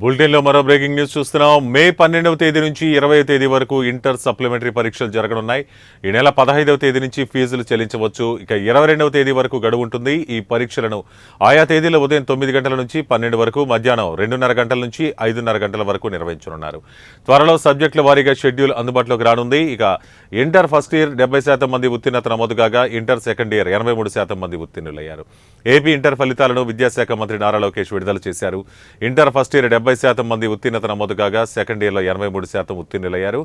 బులెటిన్లో మరో breaking news చూస్తున్నాం. మే 12వ తేదీ నుంచి 20వ తేదీ వరకు ఇంటర్ సప్లిమెంటరీ పరీక్షలు జరగనున్నాయి. ఈ నెల 15వ తేదీ నుంచి ఫీజులు చెల్లించవచ్చు. ఇక 22వ తేదీ వరకు గడువు ఉంటుంది. ఈ పరీక్షలను ఆయా తేదీల ఉదయం 9 గంటల నుంచి 12 వరకు, మధ్యాహ్నం 2:30 గంటల నుంచి 5:30 గంటల వరకు నిర్వహించనున్నారు. త్వరలో సబ్జెక్టుల వారీగా షెడ్యూల్ అందుబాటులోకి రానుంది. ఇక ఇంటర్ ఫస్ట్ ఇయర్ 70% మంది ఉత్తీర్ణత నమోదు కాగా, ఇంటర్ సెకండ్ ఇయర్ 83% మంది ఉత్తీర్ణులయ్యారు. ఏపీ ఇంటర్ ఫలితాలను విద్యాశాఖ మంత్రి నారా లోకేష్ విడుదల చేశారు. ఇంటర్ ఫస్ట్ ఇయర్ 70% మంది ఉత్తీర్ణత నమోదు కాగా, సెకండ్ ఇయర్లో 83% ఉత్తీర్ణులయ్యారు.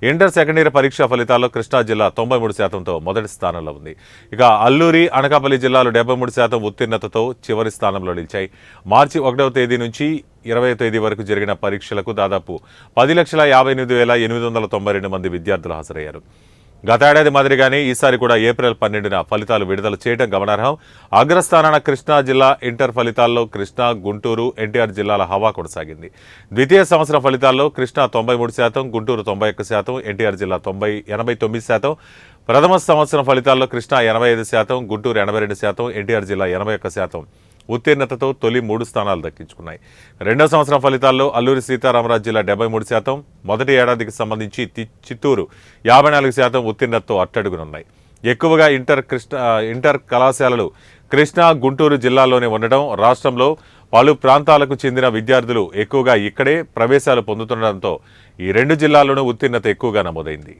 ఇంటర్ సెకండ్ ఇయర్ పరీక్షా ఫలితాల్లో కృష్ణా జిల్లా 93%తో మొదటి స్థానంలో ఉంది. ఇక అల్లూరి, అనకాపల్లి జిల్లాలు 73% ఉత్తీర్ణతతో చివరి స్థానంలో నిలిచాయి. మార్చి 1వ తేదీ నుంచి 20వ తేదీ వరకు జరిగిన పరీక్షలకు దాదాపు 10,58,892 మంది విద్యార్థులు హాజరయ్యారు. గతేడాది మాదిరిగానే ఈసారి కూడా ఏప్రిల్ 12న ఫలితాలు విడుదల చేయడం గమనార్హం. అగ్రస్థానాన కృష్ణా జిల్లా ఇంటర్ ఫలితాల్లో కృష్ణా, గుంటూరు, ఎన్టీఆర్ జిల్లాల హవా కొనసాగింది. ద్వితీయ సంవత్సరం ఫలితాల్లో కృష్ణా 93%, గుంటూరు 91%, ఎన్టీఆర్ జిల్లా 89%. ప్రథమ సంవత్సరం ఫలితాల్లో కృష్ణా 85%, గుంటూరు 82%, ఎన్టీఆర్ జిల్లా 81% ఉత్తీర్ణతతో తొలి 3 స్థానాలు దక్కించుకున్నాయి. రెండో సంవత్సరం ఫలితాల్లో అల్లూరి సీతారామరాజు జిల్లా 73%, మొదటి ఏడాదికి సంబంధించి చిత్తూరు 54% ఉత్తీర్ణతతో అట్టడుగునున్నాయి. ఎక్కువగా ఇంటర్ కళాశాలలు కృష్ణా, గుంటూరు జిల్లాల్లోనే ఉండడం, రాష్ట్రంలో పలు ప్రాంతాలకు చెందిన విద్యార్థులు ఎక్కువగా ఇక్కడే ప్రవేశాలు పొందుతుండటంతో ఈ 2 జిల్లాల్లోనూ ఉత్తీర్ణత ఎక్కువగా నమోదైంది.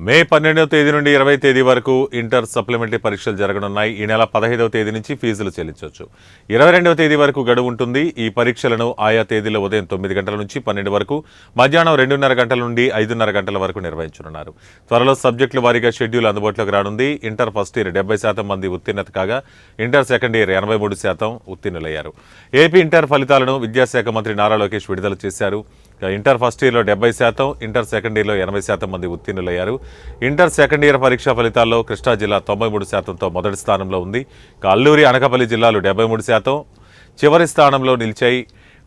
మే 12వ తేదీ నుండి 20వ తేదీ వరకు ఇంటర్ సప్లిమెంటరీ పరీక్షలు జరగనున్నాయి. ఈ నెల 15వ తేదీ నుంచి ఫీజులు చెల్లించవచ్చు. 22వ తేదీ వరకు గడువు ఉంటుంది. ఈ పరీక్షలను ఆయా తేదీల ఉదయం 9 గంటల నుంచి 12 వరకు, మధ్యాహ్నం 2:30 గంటల నుండి 5:30 గంటల వరకు నిర్వహించనున్నారు. త్వరలో సబ్జెక్టుల వారీగా షెడ్యూల్ అందుబాటులోకి రానుంది. ఇంటర్ ఫస్ట్ ఇయర్ 70% మంది ఉత్తీర్ణత కాగా, ఇంటర్ సెకండ్ ఇయర్ 83% ఉత్తీర్ణులయ్యారు. ఏపీ ఇంటర్ ఫలితాలను విద్యాశాఖ మంత్రి నారా లోకేష్ విడుదల చేశారు. ఇంటర్ ఫస్ట్ ఇయర్లో 70%, ఇంటర్ సెకండ్ ఇయర్లో 80% మంది ఉత్తీర్ణులయ్యారు. ఇంటర్ సెకండ్ ఇయర్ పరీక్షా ఫలితాల్లో కృష్ణా జిల్లా 93%తో మొదటి స్థానంలో ఉంది. అల్లూరి, అనకాపల్లి జిల్లాలు 73% చివరి స్థానంలో నిలిచాయి.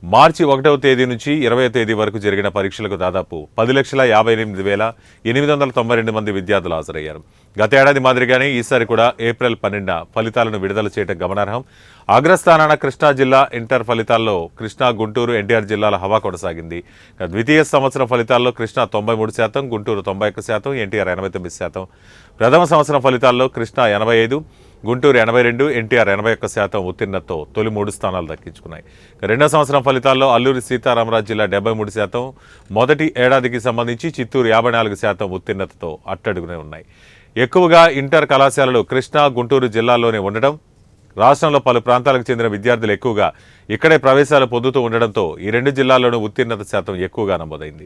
మార్చి 1వ తేదీ నుంచి 20వ తేదీ వరకు జరిగిన పరీక్షలకు దాదాపు 10,58,892 మంది విద్యార్థులు హాజరయ్యారు. గతేడాది మాదిరిగానే ఈసారి కూడా ఏప్రిల్ 12న ఫలితాలను విడుదల చేయడం గమనార్హం. అగ్రస్థానాన కృష్ణా జిల్లా ఇంటర్ ఫలితాల్లో కృష్ణా, గుంటూరు, ఎన్టీఆర్ జిల్లాల హవా కొనసాగింది. ద్వితీయ సంవత్సరం ఫలితాల్లో కృష్ణా 93%, గుంటూరు 91%, ఎన్టీఆర్ 89%. ప్రథమ సంవత్సరం ఫలితాల్లో కృష్ణా 85%, గుంటూరు 82%, ఎన్టీఆర్ 81% ఉత్తీర్ణతతో తొలి 3 స్థానాలు దక్కించుకున్నాయి. రెండో సంవత్సరం ఫలితాల్లో అల్లూరి సీతారామరాజు జిల్లా 73%, మొదటి ఏడాదికి సంబంధించి చిత్తూరు 54% ఉత్తీర్ణతతో అట్టడుగునే ఉన్నాయి. ఎక్కువగా ఇంటర్ కళాశాలలు కృష్ణా, గుంటూరు జిల్లాల్లోనే ఉండడం, రాష్ట్రంలో పలు ప్రాంతాలకు చెందిన విద్యార్థులు ఎక్కువగా ఇక్కడే ప్రవేశాలు పొందుతూ ఉండడంతో ఈ 2 జిల్లాల్లోనూ ఉత్తీర్ణత శాతం ఎక్కువగా నమోదైంది.